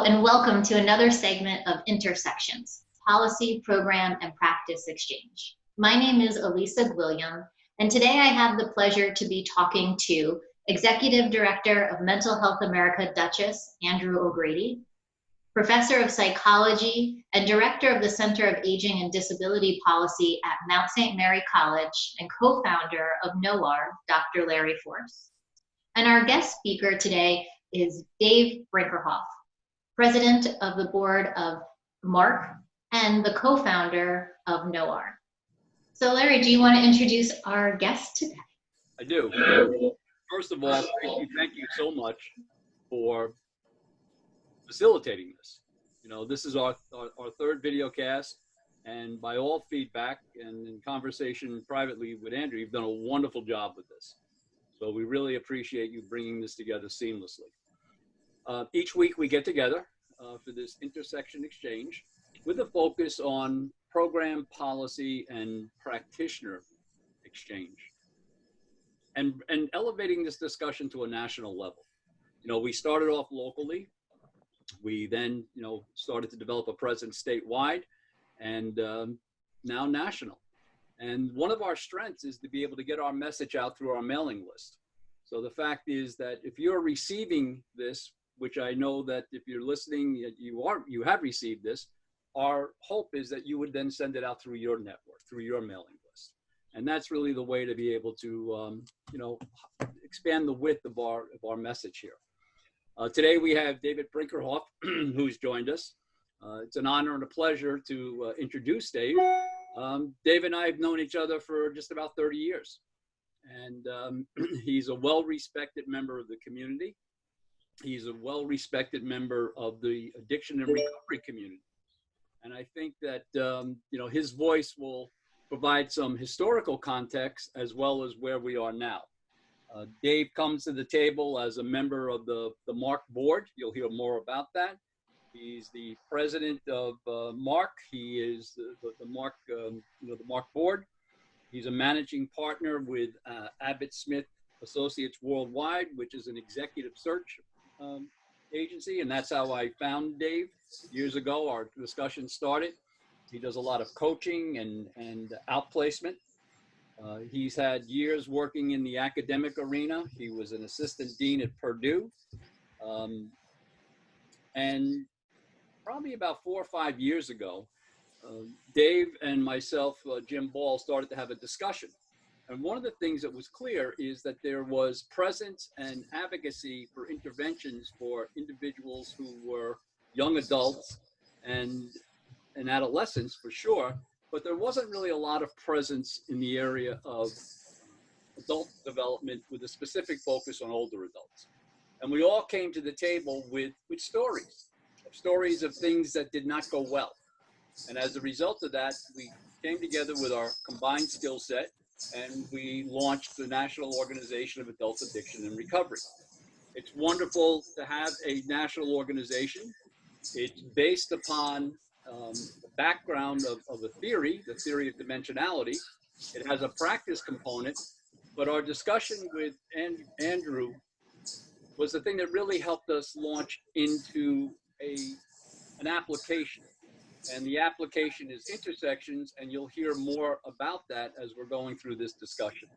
and welcome to another segment of Intersections, Policy, Program, and Practice Exchange. My name is Elisa Gwilliam, and today I have the pleasure to be talking to Executive Director of Mental Health America Dutchess, Andrew O'Grady, Professor of Psychology and Director of the Center of Aging and Disability Policy at Mount St. Mary College and co-founder of NOAR, Dr. Larry Force. And our guest speaker today is Dave Brinkerhoff, President of the Board of MARC and the co-founder of NOAR. So Larry, do you want to introduce our guest today? I do. First of all, thank you so much for facilitating this. You know, this is our third video cast, and by all feedback and in conversation privately with Andrew, you've done a wonderful job with this. So we really appreciate you bringing this together seamlessly. Each week we get together for this intersection exchange with a focus on program, policy, and practitioner exchange, and elevating this discussion to a national level. You know, we started off locally. We then, started to develop a presence statewide, and now national. And one of our strengths is to be able to get our message out through our mailing list. So the fact is that if you're receiving this, which I know that if you're listening, you have received this, our hope is that you would then send it out through your network, through your mailing list. And that's really the way to be able to, expand the width of our message here. Today we have David Brinkerhoff, who's joined us. It's an honor and a pleasure to introduce Dave. Dave and I have known each other for just about 30 years. And he's a well-respected member of the community. He's a well-respected member of the addiction and recovery community. And I think that, his voice will provide some historical context as well as where we are now. Dave comes to the table as a member of the MARC board. You'll hear more about that. He's the president of MARC. He is the MARC, the MARC board. He's a managing partner with Abbott Smith Associates Worldwide, which is an executive search agency. And that's how I found Dave years ago. Our discussion started. He does a lot of coaching and outplacement. He's had years working in the academic arena. He was an assistant dean at Purdue. And probably about 4 or 5 years ago, Dave and myself, Jim Ball, started to have a discussion. And one of the things that was clear is that there was presence and advocacy for interventions for individuals who were young adults and adolescents for sure, but there wasn't really a lot of presence in the area of adult development with a specific focus on older adults. And we all came to the table with stories of things that did not go well. And as a result of that, we came together with our combined skill set and we launched the National Organization of Adult Addiction and Recovery. It's wonderful to have a national organization. It's based upon the background of the theory of dimensionality. It has a practice component, but our discussion with Andrew was the thing that really helped us launch into an application. And the application is Intersections, and you'll hear more about that as we're going through this discussion.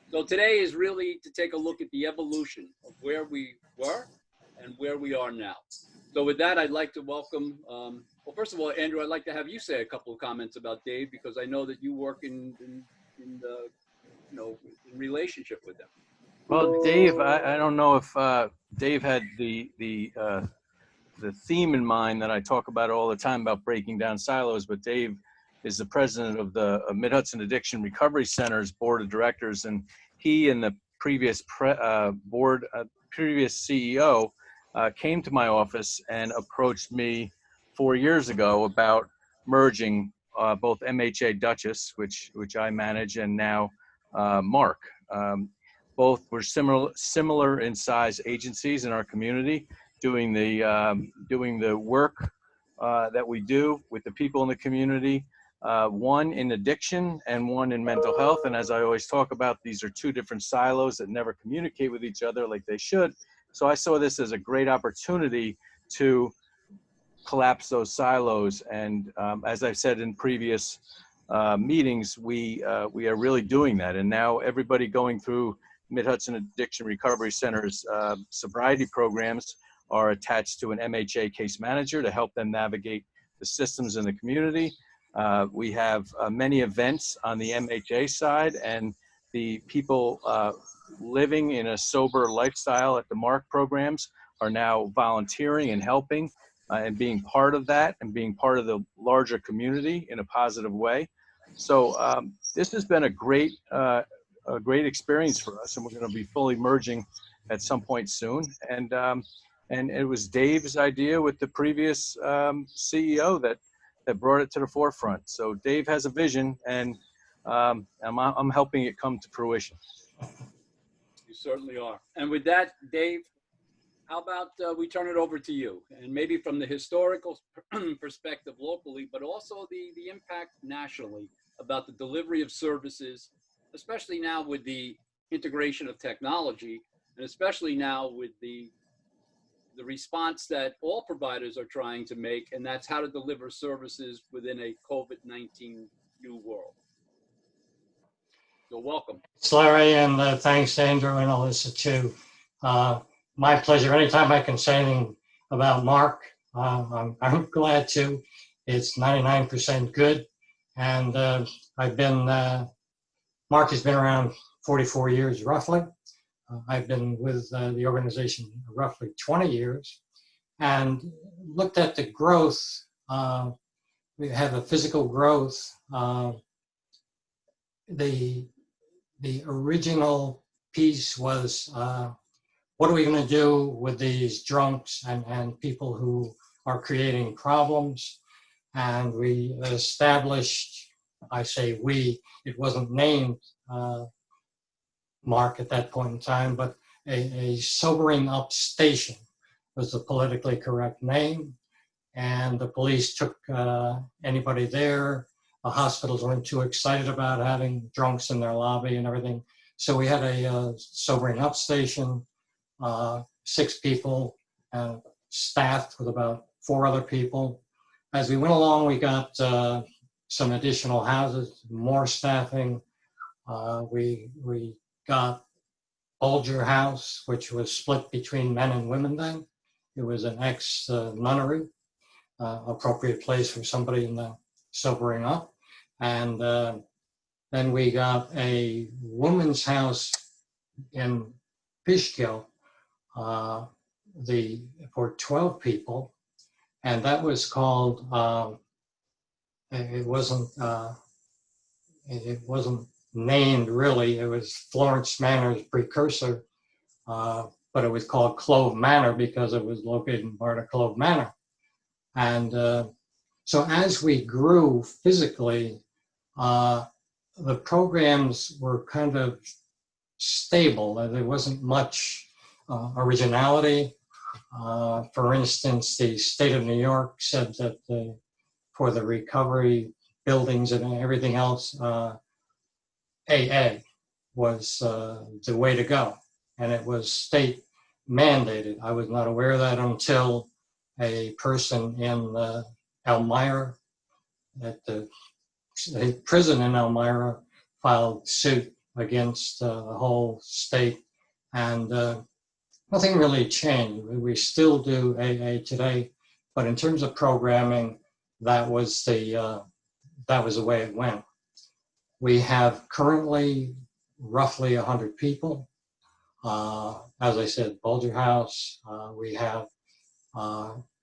So today is really to take a look at the evolution of where we were and where we are now. So with that, I'd like to welcome, well, first of all, Andrew, I'd like to have you say a couple of comments about Dave, because I know that you work in relationship with him. Well, Dave, I don't know if Dave had the theme in mind that I talk about all the time about breaking down silos, but Dave is the president of the Mid-Hudson Addiction Recovery Center's board of directors, and he and the previous previous CEO came to my office and approached me 4 years ago about merging both MHA Dutchess, which I manage, and now MARC. Both were similar in size agencies in our community, doing the work that we do with the people in the community, one in addiction and one in mental health. And as I always talk about, these are two different silos that never communicate with each other like they should. So I saw this as a great opportunity to collapse those silos. And as I've said in previous meetings, we are really doing that. And now everybody going through Mid-Hudson Addiction Recovery Center's sobriety programs are attached to an MHA case manager to help them navigate the systems in the community. We have many events on the MHA side, and the people living in a sober lifestyle at the MARC programs are now volunteering and helping and being part of that and being part of the larger community in a positive way. So this has been a great experience for us, and we're going to be fully merging at some point soon. And it was Dave's idea with the previous CEO that brought it to the forefront. So Dave has a vision, and I'm helping it come to fruition. You certainly are. And with that, Dave, how about we turn it over to you, and maybe from the historical perspective locally, but also the impact nationally about the delivery of services, especially now with the integration of technology, and especially now with the response that all providers are trying to make, and that's how to deliver services within a COVID-19 new world. So welcome. Thanks, Larry, and thanks, Andrew and Alyssa, too. My pleasure. Anytime I can say anything about MARC, I'm glad to. It's 99% good. And MARC has been around 44 years, roughly. I've been with the organization roughly 20 years and looked at the growth. We have a physical growth. The original piece was, what are we going to do with these drunks and people who are creating problems? And we established, I say we, it wasn't named MARC at that point in time, but a sobering up station was the politically correct name. And the police took anybody there. The hospitals weren't too excited about having drunks in their lobby and everything. So we had a sobering up station, 6 people, staffed with about 4 other people. As we went along, we got some additional houses, more staffing. We got Bulger House, which was split between men and women then. It was an ex-nunnery, appropriate place for somebody in the sobering up. And then we got a woman's house in Fishkill for 12 people. And that was called, it wasn't named really. It was Florence Manor's precursor, but it was called Clove Manor because it was located in part of Clove Manor. And so as we grew physically, the programs were kind of stable. There wasn't much originality. For instance, the state of New York said that for the recovery buildings and everything else, AA was the way to go, and it was state mandated. I was not aware of that until a person in Elmira, at the prison in Elmira, filed suit against the whole state, and nothing really changed. We still do AA today, but in terms of programming, that was the way it went. We have currently roughly 100 people. As I said, Bulger House, we have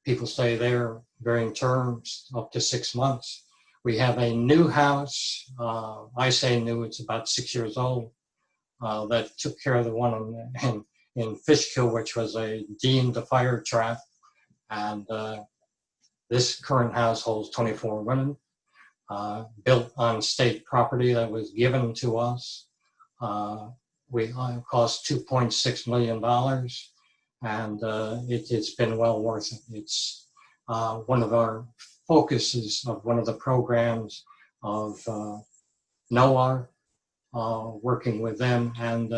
people stay there varying terms up to 6 months. We have a new house, I say new, it's about 6 years old, that took care of the one in Fishkill, which was deemed a fire trap. And this current house holds 24 women, built on state property that was given to us. It cost $2.6 million, and it's been well worth it. It's one of our focuses of one of the programs of NOAR, working with them, and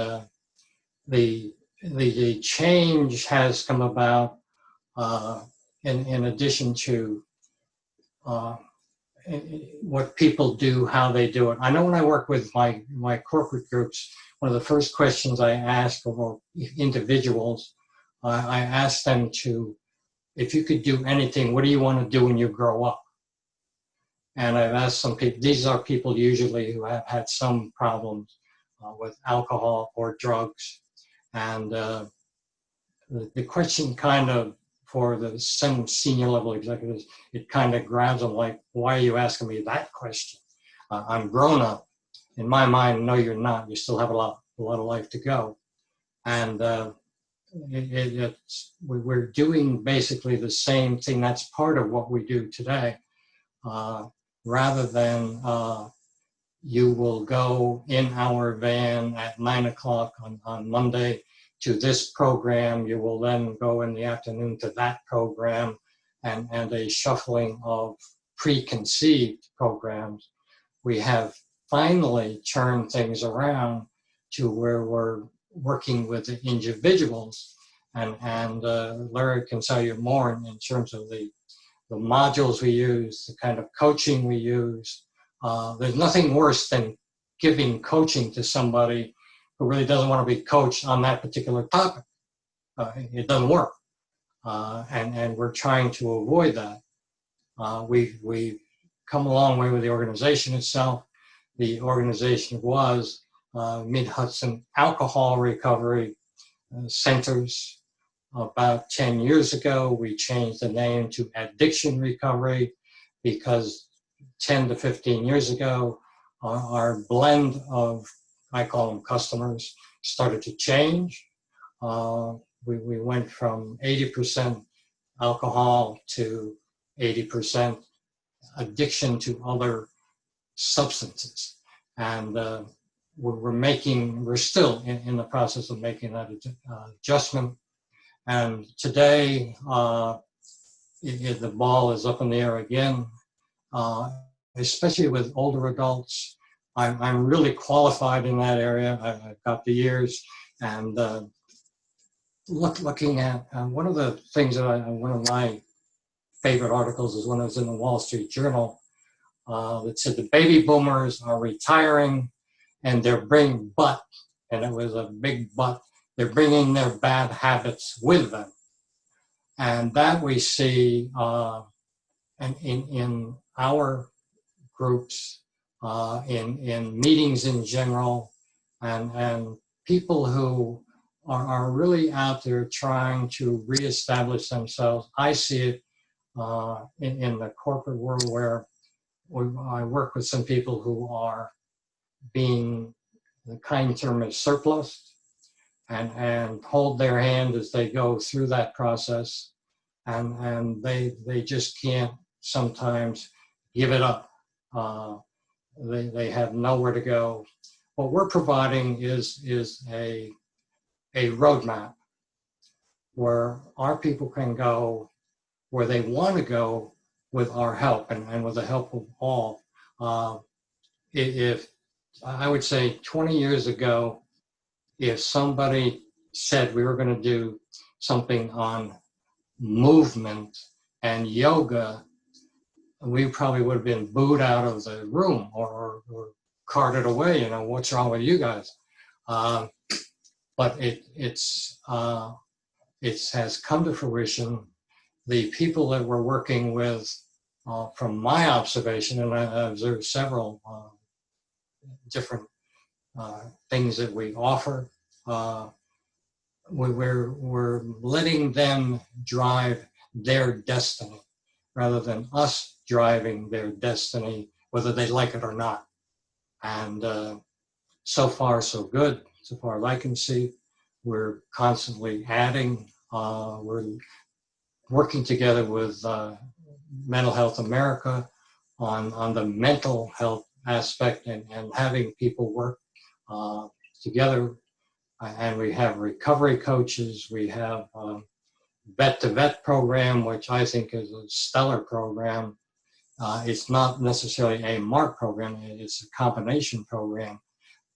the change has come about in addition to what people do, how they do it. I know when I work with my corporate groups, one of the first questions I ask of individuals, I ask them to, if you could do anything, what do you want to do when you grow up? And I've asked some people, these are people usually who have had some problems with alcohol or drugs. And the question kind of, for some senior level executives, it kind of grabs them like, why are you asking me that question? I'm grown up. In my mind, no, you're not. You still have a lot of life to go. And we're doing basically the same thing. That's part of what we do today. Rather than you will go in our van at 9 o'clock on Monday to this program, you will then go in the afternoon to that program, and a shuffling of preconceived programs. We have finally turned things around to where we're working with the individuals, and Larry can tell you more in terms of the modules we use, the kind of coaching we use. There's nothing worse than giving coaching to somebody who really doesn't want to be coached on that particular topic. It doesn't work. And we're trying to avoid that. We've come a long way with the organization itself. The organization was Mid-Hudson Alcohol Recovery Centers. About 10 years ago, we changed the name to Addiction Recovery because 10 to 15 years ago, our blend of, I call them customers, started to change. We went from 80% alcohol to 80% addiction to other substances. And we're still in the process of making that adjustment. And today, the ball is up in the air again, especially with older adults. I'm really qualified in that area. I've got the years. And looking at one of the things that one of my favorite articles is when I was in the Wall Street Journal that said the baby boomers are retiring and they're bringing and it was a big but, they're bringing their bad habits with them. And that we see in our groups, in meetings in general, and people who are really out there trying to reestablish themselves. I see it in the corporate world where I work with some people who are being, the kind term is surplus, and hold their hand as they go through that process, and they just can't sometimes give it up. They have nowhere to go. What we're providing is a roadmap where our people can go where they want to go with our help and with the help of all. If I would say 20 years ago, if somebody said we were going to do something on movement and yoga, we probably would have been booed out of the room or carted away. What's wrong with you guys? But it has come to fruition. The people that we're working with, from my observation, and I observed several different things that we offer, we're letting them drive their destiny rather than us driving their destiny, whether they like it or not. And so far, so good. So far as I can see, we're constantly adding. We're working together with Mental Health America on the mental health aspect and having people work together. And we have recovery coaches. We have vet-to-vet program, which I think is a stellar program. It's not necessarily a MARC program. It's a combination program,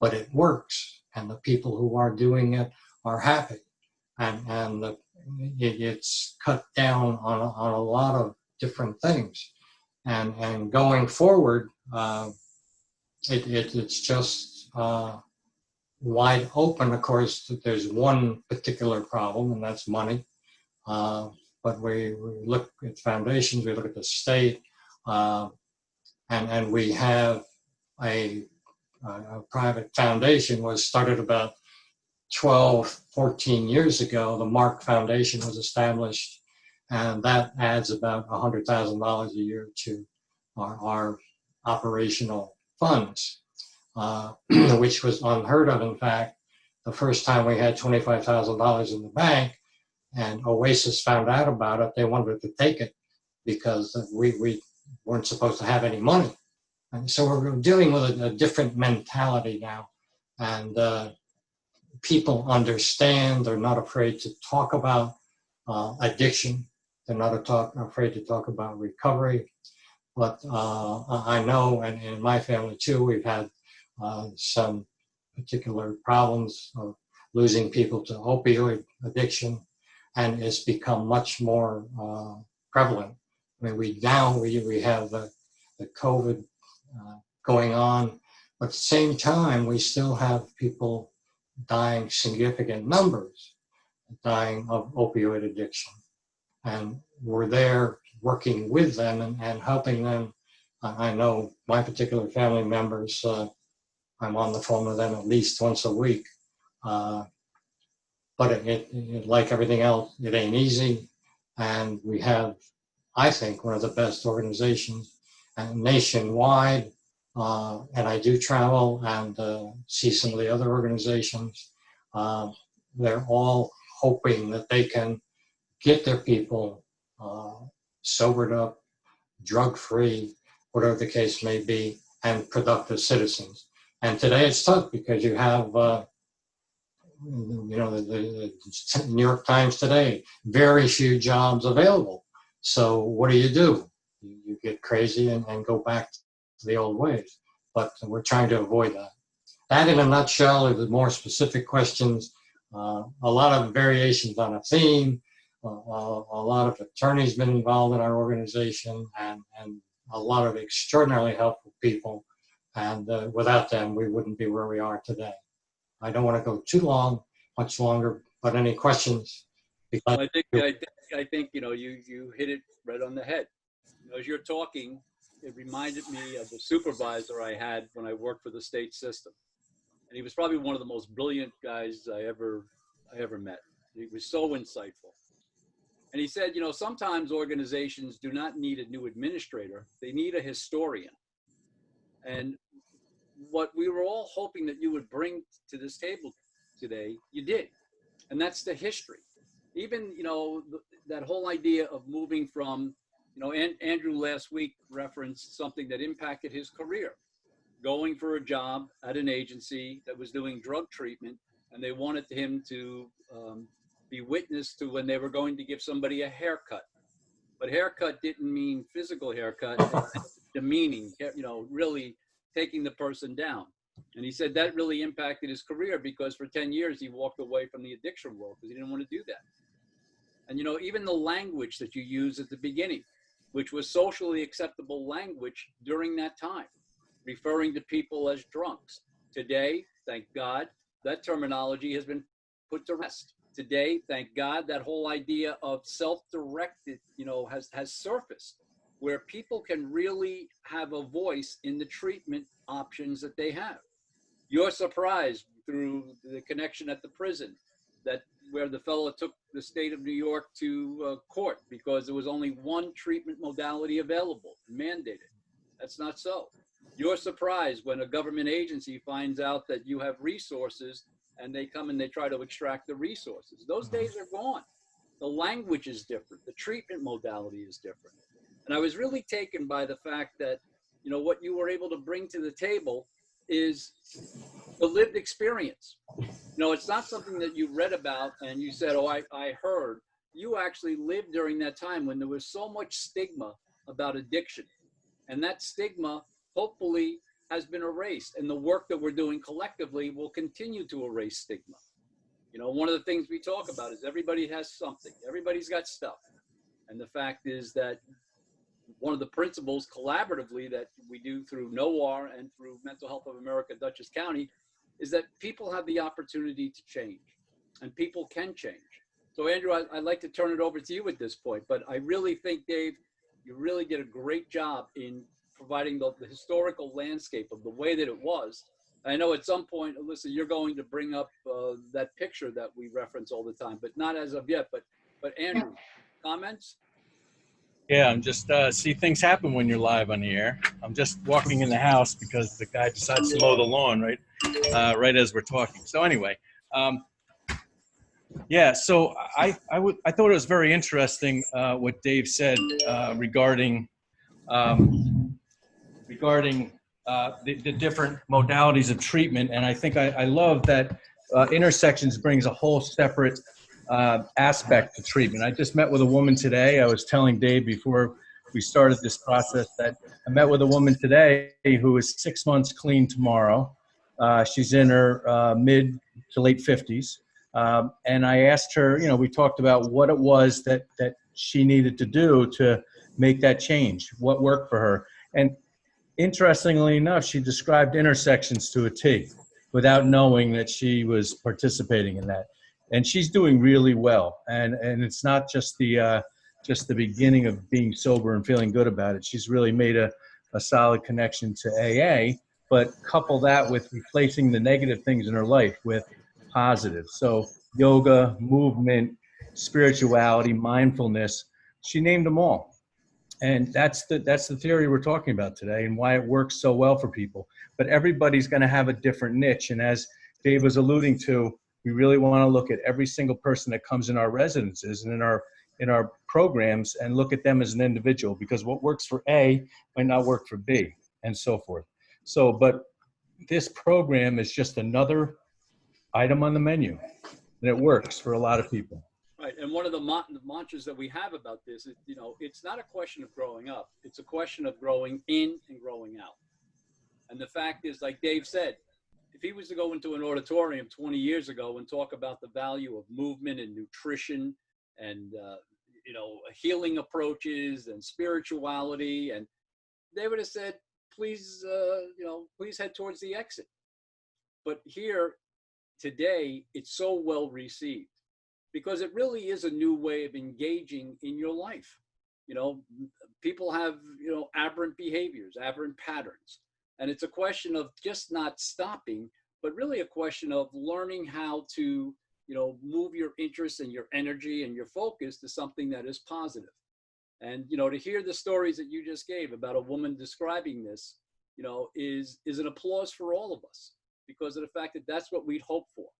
but it works. And the people who are doing it are happy. And it's cut down on a lot of different things. And going forward, it's just wide open. Of course, there's one particular problem, and that's money. But we look at foundations, we look at the state, and we have a private foundation was started about 12, 14 years ago. The Mark Foundation was established, and that adds about $100,000 a year to our operational funds, which was unheard of. In fact, the first time we had $25,000 in the bank and Oasis found out about it, they wanted to take it because we weren't supposed to have any money. And so we're dealing with a different mentality now. And people understand, they're not afraid to talk about addiction. They're not afraid to talk about recovery. But I know, and in my family too, we've had some particular problems of losing people to opioid addiction, and it's become much more prevalent. I mean, we have the COVID going on, but at the same time, we still have people dying, significant numbers, dying of opioid addiction. And we're there working with them and helping them. I know my particular family members, I'm on the phone with them at least once a week. But it, like everything else, it ain't easy. And we have, I think, one of the best organizations nationwide. And I do travel and see some of the other organizations. They're all hoping that they can get their people sobered up, drug-free, whatever the case may be, and productive citizens. And today it's tough because you have, the New York Times today, very few jobs available. So what do? You get crazy and go back to the old ways. But we're trying to avoid that. That in a nutshell, if there's more specific questions, a lot of variations on a theme, a lot of attorneys been involved in our organization, and a lot of extraordinarily helpful people. And without them, we wouldn't be where we are today. I don't want to go too long, much longer, but any questions? Well, I think you hit it right on the head. As you're talking, it reminded me of the supervisor I had when I worked for the state system. And he was probably one of the most brilliant guys I ever met. He was so insightful. And he said, sometimes organizations do not need a new administrator, they need a historian. And what we were all hoping that you would bring to this table today, you did. And that's the history. Even, that whole idea of moving from, Andrew last week referenced something that impacted his career, going for a job at an agency that was doing drug treatment, and they wanted him to be witness to when they were going to give somebody a haircut. But haircut didn't mean physical haircut, demeaning, really taking the person down. And he said that really impacted his career because for 10 years he walked away from the addiction world because he didn't want to do that. And even the language that you use at the beginning, which was socially acceptable language during that time, referring to people as drunks. Today, thank God, that terminology has been put to rest. Today, thank God, that whole idea of self-directed, has surfaced, where people can really have a voice in the treatment options that they have. You're surprised through the connection at the prison that where the fellow took the state of New York to court because there was only one treatment modality available, mandated. That's not so. You're surprised when a government agency finds out that you have resources and they come and they try to extract the resources. Those days are gone. The language is different. The treatment modality is different. And I was really taken by the fact that, what you were able to bring to the table is the lived experience. It's not something that you read about and you said, I heard. You actually lived during that time when there was so much stigma about addiction. And that stigma, hopefully, has been erased. And the work that we're doing collectively will continue to erase stigma. You know, one of the things we talk about is everybody has something. Everybody's got stuff. And the fact is that one of the principles collaboratively that we do through NOAR and through Mental Health of America, Dutchess County, is that people have the opportunity to change, and people can change. So Andrew, I'd like to turn it over to you at this point, but I really think, Dave, you really did a great job in providing the historical landscape of the way that it was. I know at some point, Alyssa, you're going to bring up that picture that we reference all the time, but not as of yet. But Andrew, comments? Yeah, I'm just see, things happen when you're live on the air. I'm just walking in the house because the guy decides to mow the lawn right as we're talking. So anyway, yeah. So I thought it was very interesting what Dave said regarding the different modalities of treatment, and I think I love that Intersections brings a whole separate aspect to treatment. I just met with a woman today. I was telling Dave before we started this process that I met with a woman today who is 6 months clean tomorrow. She's in her mid to late 50s. And I asked her, you know, we talked about what it was that she needed to do to make that change, what worked for her. And interestingly enough, she described Intersections to a T without knowing that she was participating in that. And she's doing really well. And it's not just the beginning of being sober and feeling good about it. She's really made a solid connection to AA, but couple that with replacing the negative things in her life with positive. So yoga, movement, spirituality, mindfulness, she named them all. And that's the theory we're talking about today and why it works so well for people. But everybody's going to have a different niche. And as Dave was alluding to, we really want to look at every single person that comes in our residences and in our programs and look at them as an individual, because what works for A might not work for B, and so forth. So, but this program is just another item on the menu, and it works for a lot of people. Right, and one of the mantras that we have about this is, you know, it's not a question of growing up. It's a question of growing in and growing out. And the fact is, like Dave said, if he was to go into an auditorium 20 years ago and talk about the value of movement and nutrition and, you know, healing approaches and spirituality, and they would have said, please, you know, please head towards the exit. But here today, it's so well received because it really is a new way of engaging in your life. You know, people have, you know, aberrant behaviors, aberrant patterns. And it's a question of just not stopping, but really a question of learning how to, you know, move your interest and your energy and your focus to something that is positive. And, you know, to hear the stories that you just gave about a woman describing this, you know, is an applause for all of us because of the fact that that's what we'd hope for.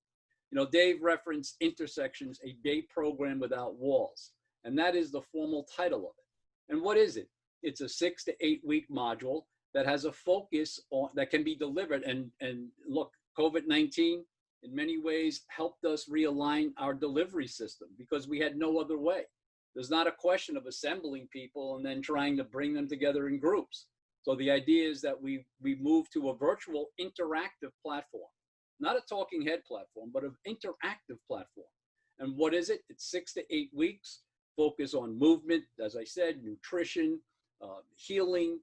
You know, Dave referenced Intersections, a day program without walls. And that is the formal title of it. And what is it? It's a 6 to 8 week module that has a focus on that can be delivered. And look, COVID-19 in many ways helped us realign our delivery system because we had no other way. There's not a question of assembling people and then trying to bring them together in groups. So the idea is that we move to a virtual interactive platform, not a talking head platform, but an interactive platform. And what is it? It's 6 to 8 weeks, focus on movement, as I said, nutrition, healing,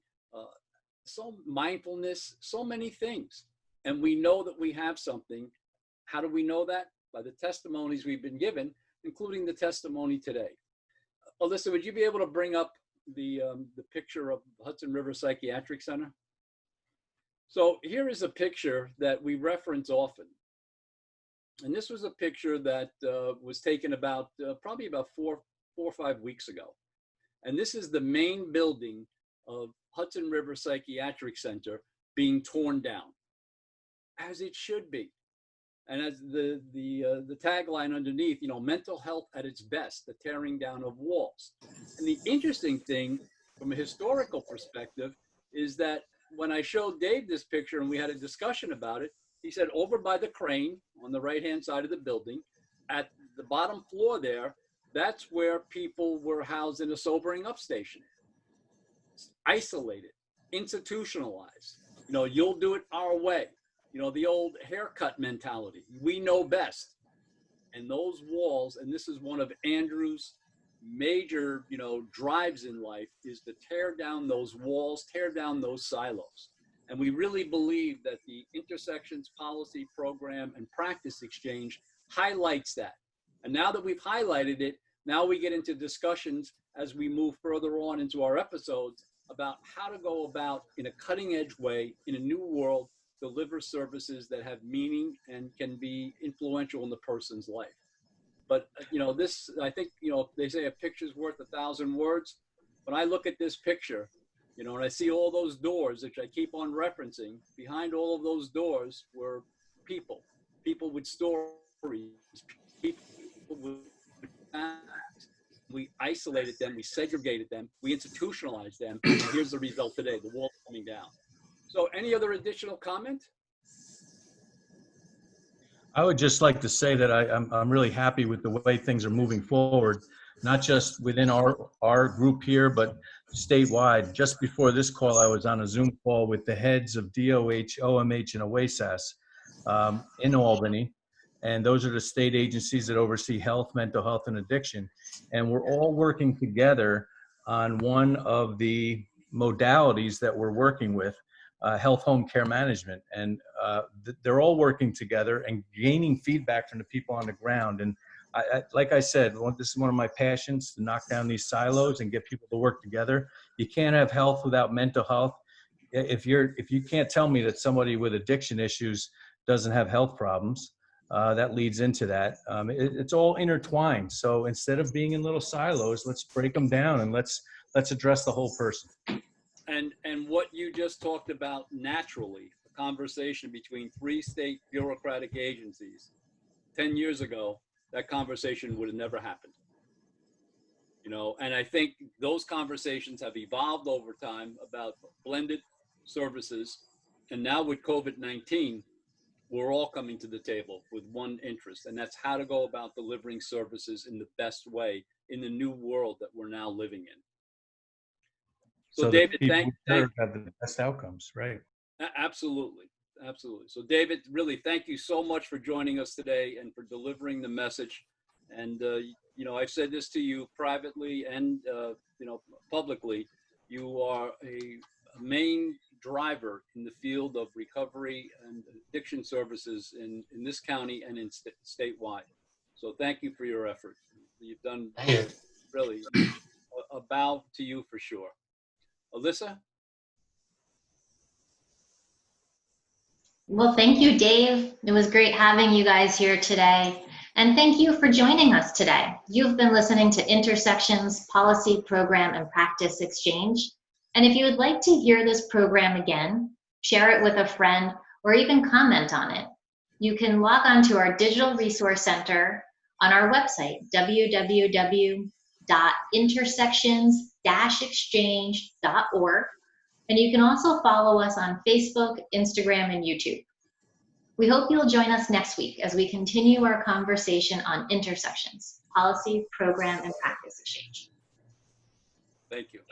so mindfulness, so many things. And we know that we have something. How do we know that? By the testimonies we've been given, including the testimony today. Alyssa, would you be able to bring up the picture of Hudson River Psychiatric Center? So here is a picture that we reference often. And this was a picture that was taken about probably about four or 5 weeks ago. And this is the main building of Hudson River Psychiatric Center being torn down, as it should be. And as the tagline underneath, you know, mental health at its best, the tearing down of walls. And the interesting thing from a historical perspective is that when I showed Dave this picture and we had a discussion about it, he said over by the crane on the right-hand side of the building, at the bottom floor there, that's where people were housed in a sobering up station. Isolated, institutionalized. You know, you'll do it our way. You know, the old haircut mentality. We know best. And those walls, and this is one of Andrew's major, drives in life, is to tear down those walls, tear down those silos. And we really believe that the Intersections Policy Program and Practice Exchange highlights that. And now that we've highlighted it, now we get into discussions as we move further on into our episodes about how to go about, in a cutting edge way, in a new world, deliver services that have meaning and can be influential in the person's life. But, this, I think, they say a picture's worth 1,000 words. When I look at this picture, and I see all those doors, which I keep on referencing, behind all of those doors were people with stories, people with facts. We isolated them, we segregated them, we institutionalized them, and here's the result today, the wall coming down. So any other additional comment? I would just like to say that I'm really happy with the way things are moving forward, not just within our group here, but statewide. Just before this call, I was on a Zoom call with the heads of DOH, OMH, and OASAS in Albany. And those are the state agencies that oversee health, mental health, and addiction. And we're all working together on one of the modalities that we're working with, health home care management. And they're all working together and gaining feedback from the people on the ground. And like I said, this is one of my passions, to knock down these silos and get people to work together. You can't have health without mental health. If you can't tell me that somebody with addiction issues doesn't have health problems, that leads into that. It's all intertwined. So instead of being in little silos, let's break them down and let's address the whole person. And what you just talked about naturally, a conversation between 3 state bureaucratic agencies, 10 years ago, that conversation would have never happened. And I think those conversations have evolved over time about blended services. And now with COVID-19, we're all coming to the table with one interest, and that's how to go about delivering services in the best way in the new world that we're now living in. So David, thank have the best outcomes, right? Absolutely. So David, really, thank you so much for joining us today and for delivering the message. And, I've said this to you privately and, publicly. You are a main driver in the field of recovery and addiction services in this county and in statewide. So thank you for your effort. You've done really a bow to you for sure. Alyssa? Well, thank you, Dave. It was great having you guys here today. And thank you for joining us today. You've been listening to Intersections Policy, Program, and Practice Exchange. And if you would like to hear this program again, share it with a friend, or even comment on it, you can log on to our Digital Resource Center on our website, www.intersections-exchange.org. And you can also follow us on Facebook, Instagram, and YouTube. We hope you'll join us next week as we continue our conversation on intersections, policy, program, and practice exchange. Thank you.